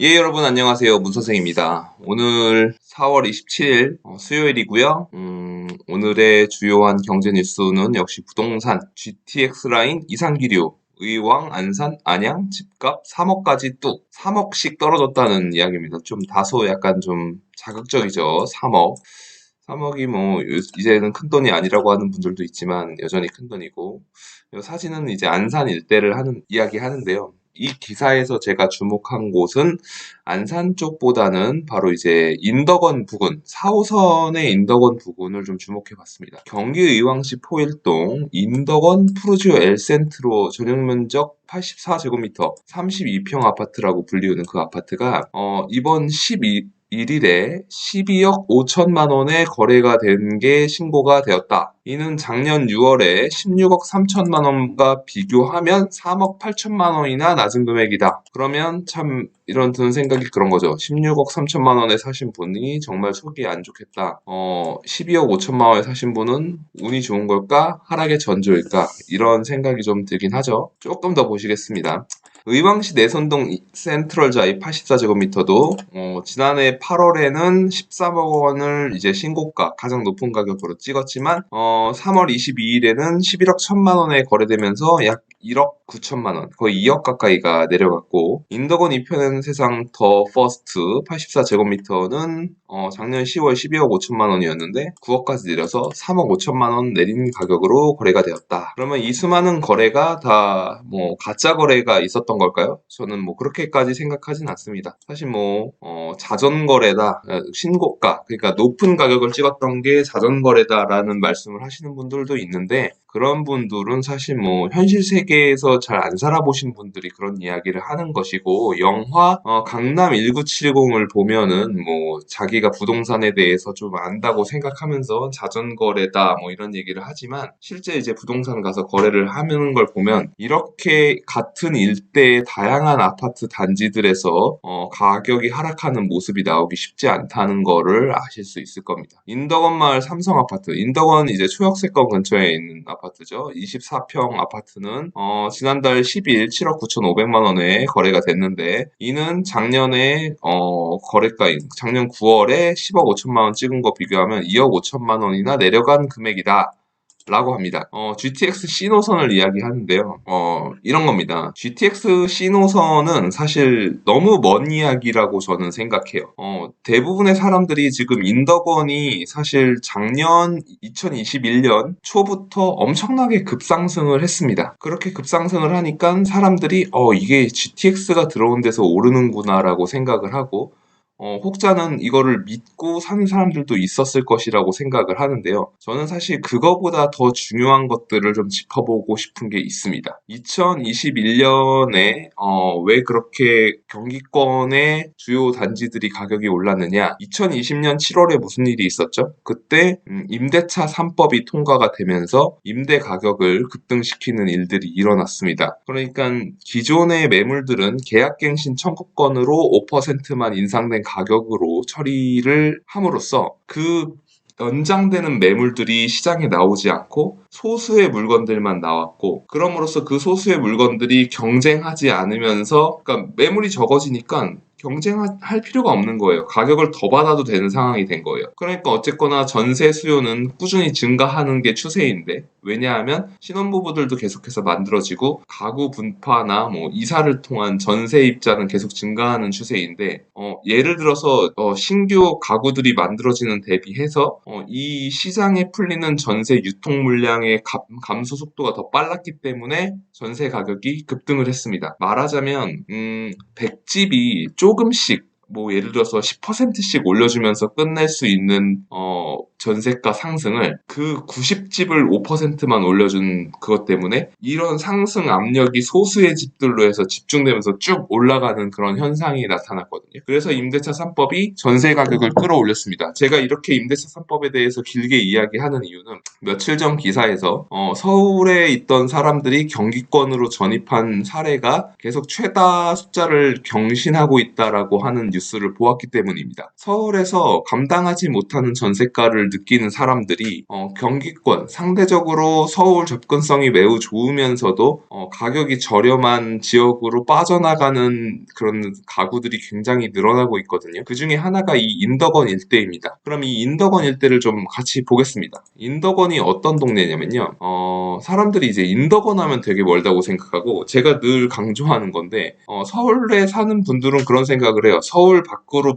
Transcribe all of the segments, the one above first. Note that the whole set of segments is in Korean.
예, 여러분 안녕하세요. 문선생입니다. 오늘 4월 27일 수요일이고요. 오늘의 주요한 경제 뉴스는 역시 부동산, GTX 라인 이상기류, 의왕, 안산, 안양, 집값 3억까지 뚝, 3억씩 떨어졌다는 이야기입니다. 좀 다소 약간 좀 자극적이죠. 3억. 3억이 뭐 이제는 큰 돈이 아니라고 하는 분들도 있지만 여전히 큰 돈이고, 이 사진은 이제 안산 일대를 이야기 하는데요. 이 기사에서 제가 주목한 곳은 안산 쪽보다는 바로 이제 인덕원 부근, 4호선의 인덕원 부근을 좀 주목해 봤습니다. 경기 의왕시 포일동 인덕원 푸르지오 엘센트로 전용 면적 84제곱미터 32평 아파트라고 불리우는 그 아파트가 이번 1일에 12억 5천만 원에 거래가 된 게 신고가 되었다. 이는 작년 6월에 16억 3천만 원과 비교하면 3억 8천만 원이나 낮은 금액이다. 그러면 참 이런 드는 생각이 그런 거죠. 16억 3천만 원에 사신 분이 정말 속이 안 좋겠다. 12억 5천만 원에 사신 분은 운이 좋은 걸까? 하락의 전조일까? 이런 생각이 좀 들긴 하죠. 조금 더 보시겠습니다. 의왕시 내선동 센트럴자이 84제곱미터도 지난해 8월에는 13억 원을 이제 신고가 가장 높은 가격으로 찍었지만 3월 22일에는 11억 1천만 원에 거래되면서 약 1억 9천만 원, 거의 2억 가까이가 내려갔고, 인덕원 2편은 세상 더 퍼스트 84제곱미터는 작년 10월 12억 5천만 원이었는데 9억까지 내려서 3억 5천만 원 내린 가격으로 거래가 되었다. 그러면 이 수많은 거래가 다 뭐 가짜 거래가 있었던 걸까요? 저는 뭐 그렇게까지 생각하진 않습니다. 사실 뭐 자전 거래다, 신고가, 그러니까 높은 가격을 찍었던 게 자전 거래다라는 말씀을 하시는 분들도 있는데, 그런 분들은 사실 뭐 현실 세계에서 잘 안 살아보신 분들이 그런 이야기를 하는 것이고, 영화 강남 1970을 보면은 뭐 자기가 부동산에 대해서 좀 안다고 생각하면서 자전거래다 뭐 이런 얘기를 하지만, 실제 이제 부동산 가서 거래를 하는 걸 보면 이렇게 같은 일대의 다양한 아파트 단지들에서 가격이 하락하는 모습이 나오기 쉽지 않다는 거를 아실 수 있을 겁니다. 인덕원 마을 삼성 아파트, 인덕원 이제 초역세권 근처에 있는 아파트죠. 24평 아파트는 지난달 10일 7억 9,500만 원에 거래가 됐는데, 이는 작년에 거래가인 작년 9월에 10억 5천만 원 찍은 거 비교하면 2억 5천만 원이나 내려간 금액이다. 라고 합니다. GTX C 노선을 이야기하는데요. 이런 겁니다. GTX C 노선은 사실 너무 먼 이야기라고 저는 생각해요. 대부분의 사람들이 지금 인덕원이 사실 작년 2021년 초부터 엄청나게 급상승을 했습니다. 그렇게 급상승을 하니까 사람들이 이게 GTX가 들어온 데서 오르는구나라고 생각을 하고, 혹자는 이거를 믿고 사는 사람들도 있었을 것이라고 생각을 하는데요. 저는 사실 그거보다 더 중요한 것들을 좀 짚어보고 싶은 게 있습니다. 2021년에 왜 그렇게 경기권의 주요 단지들이 가격이 올랐느냐? 2020년 7월에 무슨 일이 있었죠? 그때 임대차 3법이 통과가 되면서 임대 가격을 급등시키는 일들이 일어났습니다. 그러니까 기존의 매물들은 계약갱신 청구권으로 5%만 인상된 가격으로 처리를 함으로써 그 연장되는 매물들이 시장에 나오지 않고 소수의 물건들만 나왔고, 그럼으로써 그 소수의 물건들이 경쟁하지 않으면서, 그러니까 매물이 적어지니까 경쟁할 필요가 없는 거예요. 가격을 더 받아도 되는 상황이 된 거예요. 그러니까 어쨌거나 전세 수요는 꾸준히 증가하는 게 추세인데, 왜냐하면 신혼부부들도 계속해서 만들어지고 가구 분파나 뭐 이사를 통한 전세입자는 계속 증가하는 추세인데, 예를 들어서 신규 가구들이 만들어지는 대비해서 이 시장에 풀리는 전세 유통 물량의 감소 속도가 더 빨랐기 때문에 전세 가격이 급등을 했습니다. 말하자면 100집이 조금씩, 뭐 예를 들어서 10%씩 올려주면서 끝낼 수 있는 전세가 상승을 그 90집을 5%만 올려준 그것 때문에 이런 상승 압력이 소수의 집들로 해서 집중되면서 쭉 올라가는 그런 현상이 나타났거든요. 그래서 임대차 3법이 전세 가격을 끌어올렸습니다. 제가 이렇게 임대차 3법에 대해서 길게 이야기하는 이유는 며칠 전 기사에서 서울에 있던 사람들이 경기권으로 전입한 사례가 계속 최다 숫자를 경신하고 있다라고 하는 뉴스를 보았기 때문입니다. 서울에서 감당하지 못하는 전세가를 거를 느끼는 사람들이 경기권, 상대적으로 서울 접근성이 매우 좋으면서도 가격이 저렴한 지역으로 빠져나가는 그런 가구들이 굉장히 늘어나고 있거든요. 그 중에 하나가 이 인덕원 일대입니다. 그럼 이 인덕원 일대를 좀 같이 보겠습니다. 인덕원이 어떤 동네냐면요. 사람들이 이제 인덕원 하면 되게 멀다고 생각하고, 제가 늘 강조하는 건데, 서울에 사는 분들은 그런 생각을 해요. 서울 밖으로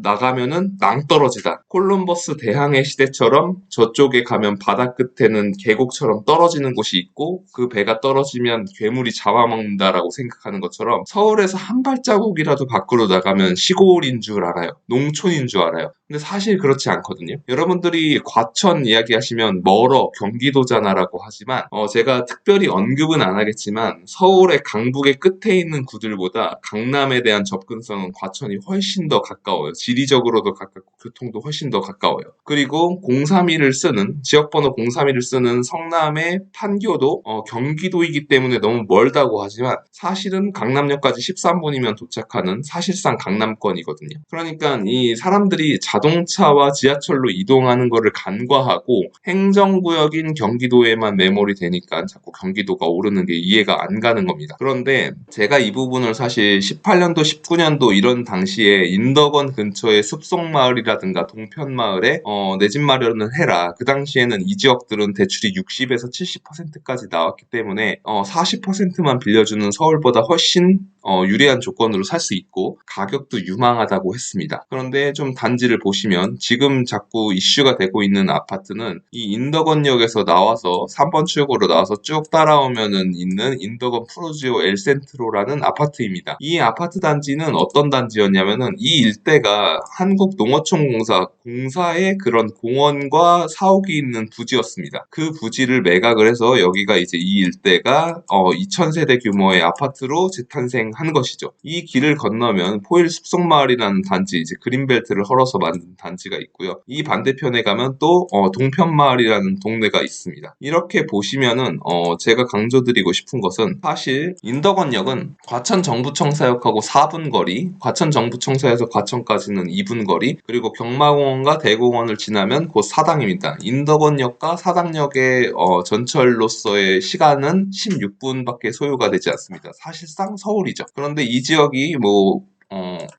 나가면은 낭떠러지다. 콜럼버스 대항해 시대처럼 저쪽에 가면 바다 끝에는 계곡처럼 떨어지는 곳이 있고, 그 배가 떨어지면 괴물이 잡아먹는다라고 생각하는 것처럼, 서울에서 한 발자국이라도 밖으로 나가면 시골인 줄 알아요. 농촌인 줄 알아요. 근데 사실 그렇지 않거든요. 여러분들이 과천 이야기하시면 멀어, 경기도잖아라고 하지만, 제가 특별히 언급은 안 하겠지만, 서울의 강북의 끝에 있는 구들보다 강남에 대한 접근성은 과천이 훨씬 더 가까워요. 지리적으로도 가깝고 교통도 훨씬 더 가까워요. 그리고 031을 쓰는, 지역번호 031을 쓰는 성남의 판교도 경기도이기 때문에 너무 멀다고 하지만, 사실은 강남역까지 13분이면 도착하는 사실상 강남권이거든요. 그러니까 이 사람들이 자동차와 지하철로 이동하는 것을 간과하고 행정구역인 경기도에만 매몰이 되니까 자꾸 경기도가 오르는 게 이해가 안 가는 겁니다. 그런데 제가 이 부분을 사실 18년도, 19년도 이런 당시에 인덕원 근처의 숲속마을이라든가 동편마을에 내 집 마련을 해라. 그 당시에는 이 지역들은 대출이 60에서 70%까지 나왔기 때문에 40%만 빌려주는 서울보다 훨씬 유리한 조건으로 살 수 있고 가격도 유망하다고 했습니다. 그런데 좀 단지를 보시면 지금 자꾸 이슈가 되고 있는 아파트는 이 인덕원역에서 나와서 3번 출구로 나와서 쭉 따라오면은 있는 인덕원 프루지오 엘센트로라는 아파트입니다. 이 아파트 단지는 어떤 단지였냐면은 이 일대가 한국농어촌공사의 그런 공원과 사옥이 있는 부지였습니다. 그 부지를 매각을 해서 여기가 이제 이 일대가 2000세대 규모의 아파트로 재탄생한 것이죠. 이 길을 건너면 포일 숲속마을이라는 단지, 이제 그린벨트를 헐어서 만든 단지가 있고요. 이 반대편에 가면 또 동편마을이라는 동네가 있습니다. 이렇게 보시면은 제가 강조드리고 싶은 것은, 사실 인덕원역은 과천 정부청사역하고 4분 거리, 과천 정부청사에서 과천까지는 2분 거리, 그리고 경마공원과 대공원을 지나면 곧 사당입니다. 인덕원역과 사당역의 전철로서의 시간은 16분밖에 소요가 되지 않습니다. 사실상 서울이죠. 그런데 이 지역이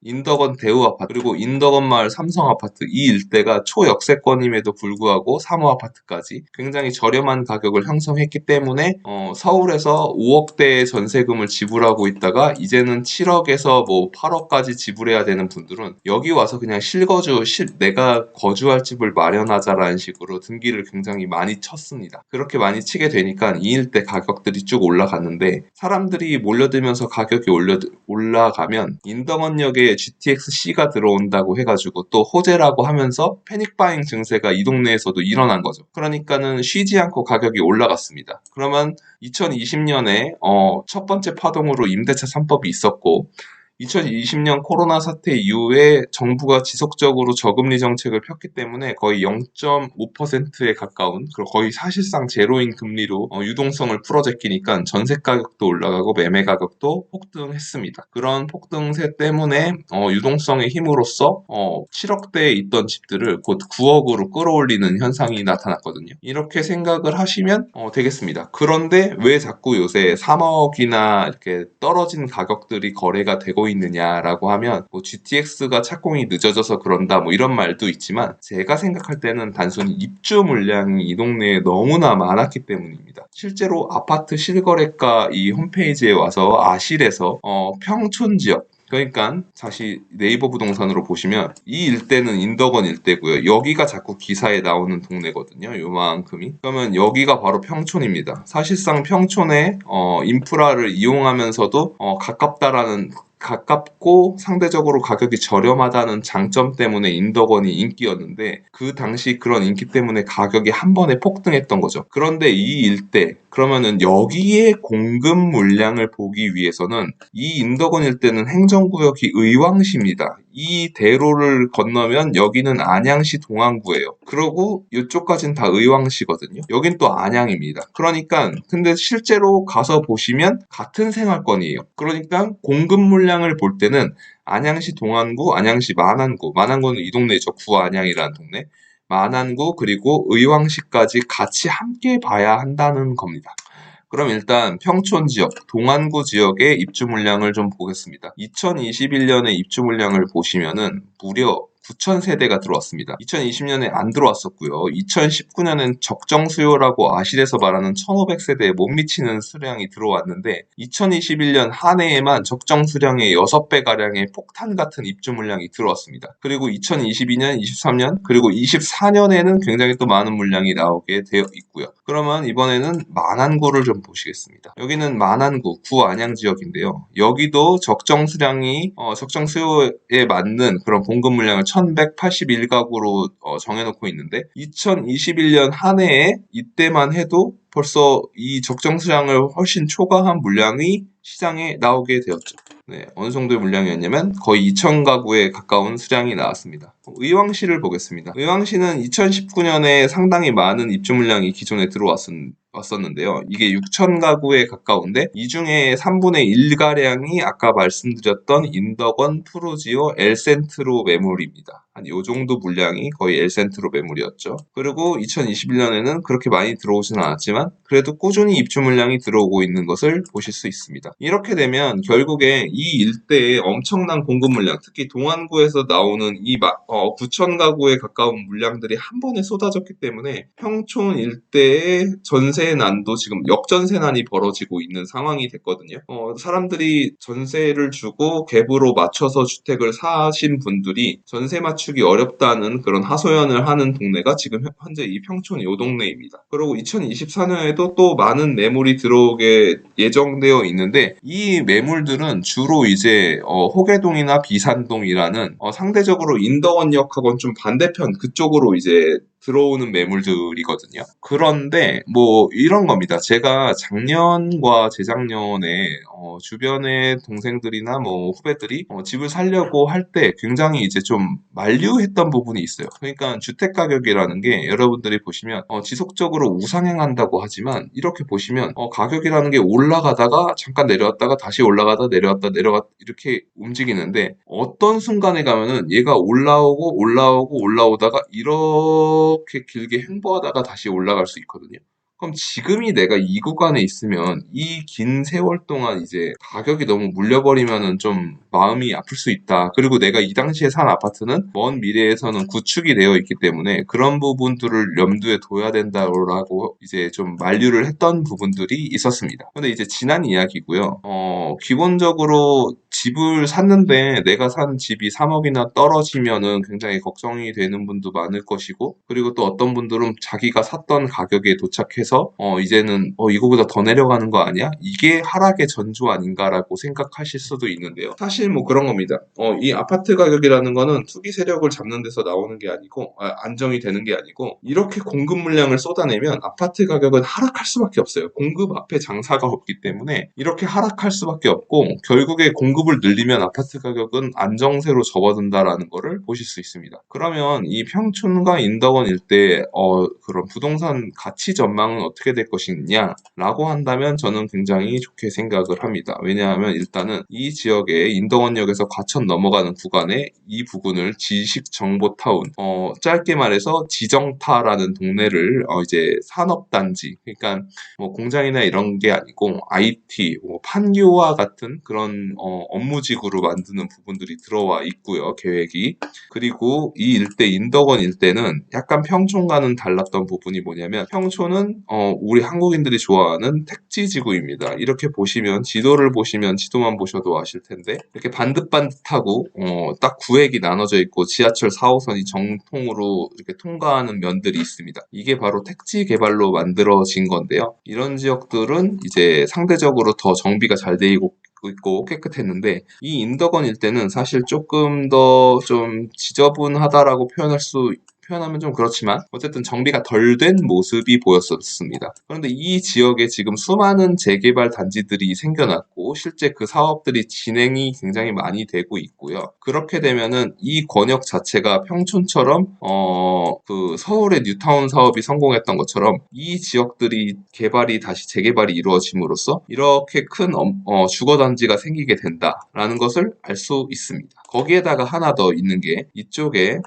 인덕원 대우 아파트, 그리고 인덕원 마을 삼성 아파트, 이 일대가 초역세권임에도 불구하고 3호 아파트까지 굉장히 저렴한 가격을 형성했기 때문에 서울에서 5억대의 전세금을 지불하고 있다가 이제는 7억에서 8억까지 지불해야 되는 분들은 여기 와서 그냥 내가 거주할 집을 마련하자라는 식으로 등기를 굉장히 많이 쳤습니다. 그렇게 많이 치게 되니까 이 일대 가격들이 쭉 올라갔는데, 사람들이 몰려들면서 가격이 올라가면 인덕원역에 GTX-C가 들어온다고 해가지고 또 호재라고 하면서 패닉바잉 증세가 이 동네에서도 일어난 거죠. 그러니까는 쉬지 않고 가격이 올라갔습니다. 그러면 2020년에 첫 번째 파동으로 임대차 3법이 있었고, 2020년 코로나 사태 이후에 정부가 지속적으로 저금리 정책을 폈기 때문에 거의 0.5%에 가까운, 거의 사실상 제로인 금리로 유동성을 풀어제끼니까 전세 가격도 올라가고 매매 가격도 폭등했습니다. 그런 폭등세 때문에 유동성의 힘으로써 7억대에 있던 집들을 곧 9억으로 끌어올리는 현상이 나타났거든요. 이렇게 생각을 하시면 되겠습니다. 그런데 왜 자꾸 요새 3억이나 이렇게 떨어진 가격들이 거래가 되고 있느냐라고 하면, GTX가 착공이 늦어져서 그런다 이런 말도 있지만, 제가 생각할 때는 단순히 입주 물량이 이 동네에 너무나 많았기 때문입니다. 실제로 아파트 실거래가 이 홈페이지에 와서 아실에서 평촌 지역, 그러니까 다시 네이버 부동산으로 보시면 이 일대는 인덕원 일대고요. 여기가 자꾸 기사에 나오는 동네거든요. 요만큼이. 그러면 여기가 바로 평촌입니다. 사실상 평촌에 인프라를 이용하면서도 가깝고 상대적으로 가격이 저렴하다는 장점 때문에 인덕원이 인기였는데, 그 당시 그런 인기 때문에 가격이 한 번에 폭등했던 거죠. 그런데 이 일대, 그러면은 여기에 공급 물량을 보기 위해서는 이 인덕원 일대는 행정구역이 의왕시입니다. 이 대로를 건너면 여기는 안양시 동안구예요. 그러고 이쪽까지는 다 의왕시거든요. 여긴 또 안양입니다. 그러니까 근데 실제로 가서 보시면 같은 생활권이에요. 그러니까 공급 물량을 볼 때는 안양시 동안구, 안양시 만안구는 이 동네죠. 구안양이라는 동네. 만안구 그리고 의왕시까지 같이 함께 봐야 한다는 겁니다. 그럼 일단 평촌 지역, 동안구 지역의 입주 물량을 좀 보겠습니다. 2021년에 입주 물량을 보시면은 무려 9,000세대가 들어왔습니다. 2020년에 안 들어왔었고요. 2019년엔 적정 수요라고 아실에서 말하는 1,500세대에 못 미치는 수량이 들어왔는데 2021년 한 해에만 적정 수량의 6배가량의 폭탄 같은 입주 물량이 들어왔습니다. 그리고 2022년, 23년, 그리고 24년에는 굉장히 또 많은 물량이 나오게 되어 있고요. 그러면 이번에는 만안구를 좀 보시겠습니다. 여기는 만안구, 구안양 지역인데요. 여기도 적정 수량이 적정 수요에 맞는 그런 공급 물량을 1181가구로 정해놓고 있는데 2021년 한 해에 이때만 해도 벌써 이 적정 수량을 훨씬 초과한 물량이 시장에 나오게 되었죠. 네, 어느 정도의 물량이었냐면 거의 2,000가구에 가까운 수량이 나왔습니다. 의왕시를 보겠습니다. 의왕시는 2019년에 상당히 많은 입주 물량이 기존에 들어왔었는데요. 이게 6,000가구에 가까운데 이 중에 3분의 1가량이 아까 말씀드렸던 인덕원, 푸르지오, 엘센트로 매물입니다. 한 이 정도 물량이 거의 엘센트로 매물이었죠. 그리고 2021년에는 그렇게 많이 들어오지는 않았지만 그래도 꾸준히 입주 물량이 들어오고 있는 것을 보실 수 있습니다. 이렇게 되면 결국에 이 일대에 엄청난 공급 물량, 특히 동안구에서 나오는 이 9,000가구에 가까운 물량들이 한 번에 쏟아졌기 때문에 평촌 일대의 전세 난도 지금 역전세 난이 벌어지고 있는 상황이 됐거든요. 사람들이 전세를 주고 갭으로 맞춰서 주택을 사신 분들이 전세 맞추기 어렵다는 그런 하소연을 하는 동네가 지금 현재 이 평촌 요 동네입니다. 그리고 2024년에도 또 많은 매물이 들어오게 예정되어 있는데 이 매물들은 주로 이제 호계동이나 비산동이라는 상대적으로 인덕원역하고는 좀 반대편 그쪽으로 이제 들어오는 매물들이거든요. 그런데 뭐 이런 겁니다. 제가 작년과 재작년에 주변의 동생들이나 뭐 후배들이 집을 사려고 할 때 굉장히 이제 좀 만류했던 부분이 있어요. 그러니까 주택 가격이라는 게 여러분들이 보시면 지속적으로 우상향한다고 하지만 이렇게 보시면 가격이라는 게 올라가다가 잠깐 내려왔다가 다시 올라가다 내려왔다 내려갔다 이렇게 움직이는데 어떤 순간에 가면은 얘가 올라오다가 이렇게 길게 횡보하다가 다시 올라갈 수 있거든요. 그럼 지금이 내가 이 구간에 있으면 이 긴 세월 동안 이제 가격이 너무 물려버리면은 좀 마음이 아플 수 있다. 그리고 내가 이 당시에 산 아파트는 먼 미래에서는 구축이 되어 있기 때문에 그런 부분들을 염두에 둬야 된다고 이제 좀 만류를 했던 부분들이 있었습니다. 근데 이제 지난 이야기고요. 기본적으로 집을 샀는데 내가 산 집이 3억이나 떨어지면은 굉장히 걱정이 되는 분도 많을 것이고 그리고 또 어떤 분들은 자기가 샀던 가격에 도착해서 이제는 이거보다 더 내려가는 거 아니야? 이게 하락의 전조 아닌가라고 생각하실 수도 있는데요. 사실 뭐 그런 겁니다. 이 아파트 가격이라는 거는 투기 세력을 잡는 데서 나오는 게 아니고 안정이 되는 게 아니고 이렇게 공급 물량을 쏟아내면 아파트 가격은 하락할 수밖에 없어요. 공급 앞에 장사가 없기 때문에 이렇게 하락할 수밖에 없고 결국에 공급을 늘리면 아파트 가격은 안정세로 접어든다라는 거를 보실 수 있습니다. 그러면 이 평촌과 인덕원 일대 그런 부동산 가치 전망은 어떻게 될 것이냐라고 한다면 저는 굉장히 좋게 생각을 합니다. 왜냐하면 일단은 이 지역의 인덕원역에서 과천 넘어가는 구간에 이 부근을 지식정보타운 짧게 말해서 지정타라는 동네를 이제 산업단지 그러니까 뭐 공장이나 이런 게 아니고 IT, 뭐 판교와 같은 그런 업무지구로 만드는 부분들이 들어와 있고요. 계획이. 그리고 이 일대 인덕원 일대는 약간 평촌과는 달랐던 부분이 뭐냐면 평촌은 우리 한국인들이 좋아하는 택지지구입니다. 이렇게 보시면 지도만 보셔도 아실 텐데 이렇게 반듯반듯하고 딱 구획이 나눠져 있고 지하철 4호선이 정통으로 이렇게 통과하는 면들이 있습니다. 이게 바로 택지 개발로 만들어진 건데요. 이런 지역들은 이제 상대적으로 더 정비가 잘 돼 있고 깨끗했는데 이 인덕원 일대는 사실 조금 더 좀 지저분하다라고 표현하면 좀 그렇지만 어쨌든 정비가 덜 된 모습이 보였었습니다. 그런데 이 지역에 지금 수많은 재개발 단지들이 생겨났고 실제 그 사업들이 진행이 굉장히 많이 되고 있고요. 그렇게 되면은 이 권역 자체가 평촌처럼 그 서울의 뉴타운 사업이 성공했던 것처럼 이 지역들이 다시 재개발이 이루어짐으로써 이렇게 큰 주거단지가 생기게 된다라는 것을 알 수 있습니다. 거기에다가 하나 더 있는 게 이쪽에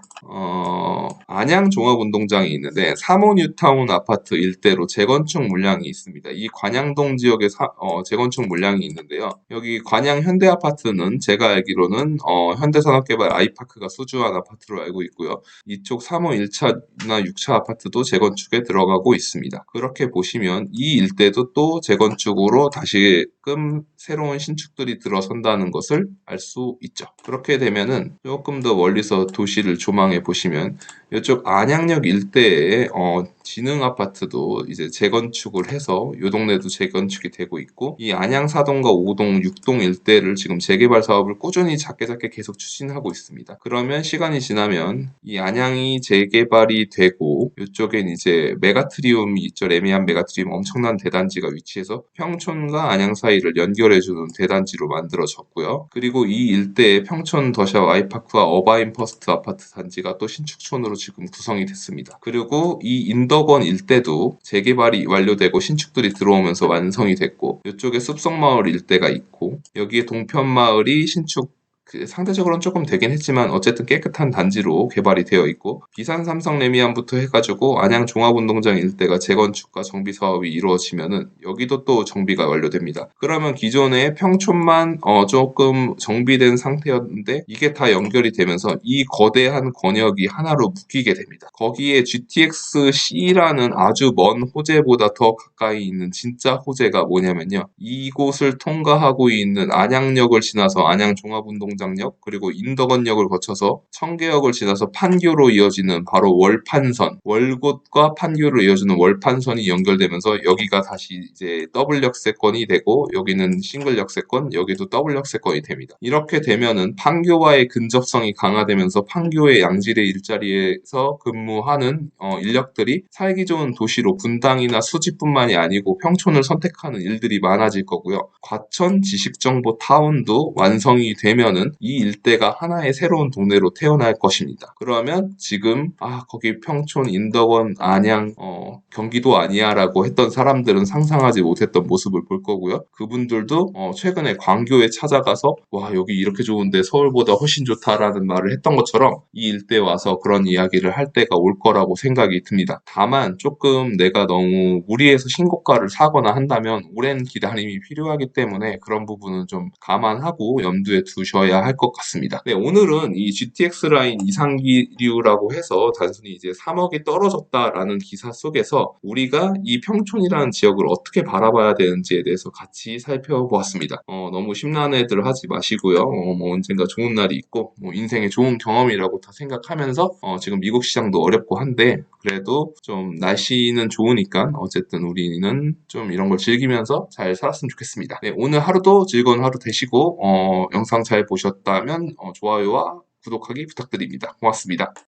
안양 종합운동장이 있는데 3호 뉴타운 아파트 일대로 재건축 물량이 있습니다. 이 관양동 지역에 재건축 물량이 있는데요. 여기 관양 현대아파트는 제가 알기로는 현대산업개발 아이파크가 수주한 아파트로 알고 있고요. 이쪽 3호 1차나 6차 아파트도 재건축에 들어가고 있습니다. 그렇게 보시면 이 일대도 또 재건축으로 다시금 새로운 신축들이 들어선다는 것을 알 수 있죠. 그렇게 되면은 조금 더 멀리서 도시를 조망해 보시면 이쪽 안양역 일대에 진흥 아파트도 이제 재건축을 해서 이 동네도 재건축이 되고 있고, 이 안양 4동과 5동, 6동 일대를 지금 재개발 사업을 꾸준히 작게 계속 추진하고 있습니다. 그러면 시간이 지나면 이 안양이 재개발이 되고 이쪽엔 이제 메가트리움이 있죠. 레미안 메가트리움 엄청난 대단지가 위치해서 평촌과 안양 사이를 연결해주는 대단지로 만들어졌고요. 그리고 이 일대에 평촌 더샵 아이파크와 어바인 퍼스트 아파트 단지가 또 신축촌으로 지금 구성이 됐습니다. 그리고 이 인덕원 일대도 재개발이 완료되고 신축들이 들어오면서 완성이 됐고, 이쪽에 숲속마을 일대가 있고, 여기에 동편마을이 신축 상대적으로는 조금 되긴 했지만 어쨌든 깨끗한 단지로 개발이 되어 있고, 비산 삼성 레미안부터 해가지고 안양 종합운동장 일대가 재건축과 정비 사업이 이루어지면은 여기도 또 정비가 완료됩니다. 그러면 기존의 평촌만 조금 정비된 상태였는데 이게 다 연결이 되면서 이 거대한 권역이 하나로 묶이게 됩니다. 거기에 GTX-C라는 아주 먼 호재보다 더 가까이 있는 진짜 호재가 뭐냐면요, 이곳을 통과하고 있는 안양역을 지나서 안양 종합운동장역, 그리고 인덕원역을 거쳐서 청계역을 지나서 판교로 이어지는 바로 월판선, 월곶과 판교로 이어지는 월판선이 연결되면서 여기가 다시 이제 더블 역세권이 되고, 여기는 싱글 역세권, 여기도 더블 역세권이 됩니다. 이렇게 되면은 판교와의 근접성이 강화되면서 판교의 양질의 일자리에서 근무하는 인력들이 살기 좋은 도시로 분당이나 수지뿐만이 아니고 평촌을 선택하는 일들이 많아질 거고요. 과천 지식정보 타운도 완성이 되면은 이 일대가 하나의 새로운 동네로 태어날 것입니다. 그러면 지금 거기 평촌, 인덕원, 안양, 경기도 아니야 라고 했던 사람들은 상상하지 못했던 모습을 볼 거고요. 그분들도 최근에 광교에 찾아가서 와, 여기 이렇게 좋은데 서울보다 훨씬 좋다라는 말을 했던 것처럼 이 일대에 와서 그런 이야기를 할 때가 올 거라고 생각이 듭니다. 다만 조금 내가 너무 무리해서 신고가를 사거나 한다면 오랜 기다림이 필요하기 때문에 그런 부분은 좀 감안하고 염두에 두셔야 할 것 같습니다. 네, 오늘은 이 GTX 라인 이상기류라고 해서 단순히 이제 3억이 떨어졌다라는 기사 속에서 우리가 이 평촌이라는 지역을 어떻게 바라봐야 되는지에 대해서 같이 살펴보았습니다. 너무 심란해들 하지 마시고요. 뭐 언젠가 좋은 날이 있고 뭐 인생의 좋은 경험이라고 다 생각하면서 지금 미국 시장도 어렵고 한데 그래도 좀 날씨는 좋으니까 어쨌든 우리는 좀 이런 걸 즐기면서 잘 살았으면 좋겠습니다. 네, 오늘 하루도 즐거운 하루 되시고 영상 잘 보셨다면 좋아요와 구독하기 부탁드립니다. 고맙습니다.